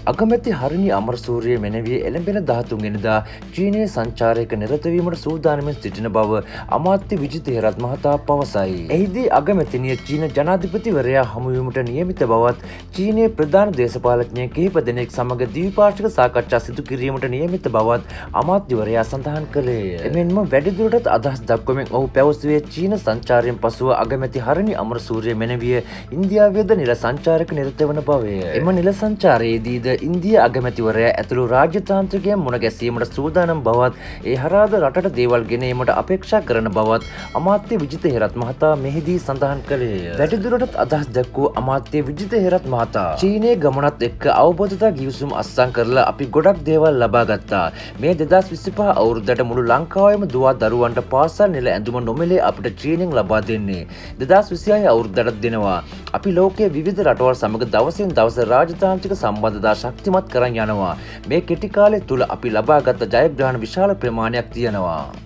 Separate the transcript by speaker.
Speaker 1: අගමැති හරිනි අමරසූරිය මෙනවිය එළඹෙන 13 වෙනිදා චීනයේ සංචාරයක නිරත වීමට සූදානමින් සිටින බව අමාත්‍ය විජිත හේරත් මහතා පවසයි. එහිදී අගමැතිනිය චීන ජනාධිපතිවරයා හමුවීමට නියමිත බවත් චීනයේ ප්‍රධාන දේශපාලඥයන් කිහිප දෙනෙක් සමග ද්විපාර්ශ්වික සාකච්ඡා සිදු කිරීමට නියමිත බවත් අමාත්‍යවරයා සඳහන් කළේය. එමෙන්ම වැඩිදුරටත් අදහස් දක්වමින් ඔහු පැවසුවේ චීන සංචාරයෙන් පසුව අගමැති හරිනි අමරසූරිය මෙනවිය ඉන්දියාවේද නිල සංචාරයක නිරත වන බවය. එම නිල සංචාරයේදීද ඉන්දිය අගමැතිවරයා ඇතුළු රාජ්‍යතාන්ත්‍රිකයන් මුණ ගැසීමට සූදානම් බවත් ඒ හරහාද රටට දේවල් ගෙනීමට අපේක්ෂා කරන බවත් අමාත්‍ය විජිත හේරත් මහතා මෙහිදී සඳහන් කළේය. වැඩිදුරටත් අදහස් දැක්වූ අමාත්‍ය විජිත හේරත් මහතා චීනයේ ගමනත් එක්ක අවබෝධතා ගිවිසුම් අත්සන් කරලා අපි ගොඩක් දේවල් ලබා ගත්තා. මේ 2025 අවුරුද්දට මුළු ලංකාවෙම දුවා දරුවන්ට පාසල් නිල ඇඳුම නොමිලේ අපිට චීනෙන් ලබා දෙන්නේ. 2026 අවුරුද්දට දෙනවා. අපි ලෝකයේ විවිධ රටවල් සමග දවසින් දවස රාජතාන්ත්‍රික සම්බන්ධතා ශක්තිමත් කරන් යනවා. මේ කෙටි කාලය තුල අපි ලබාගත් ජයග්‍රහණ විශාල ප්‍රමාණයක් තියෙනවා.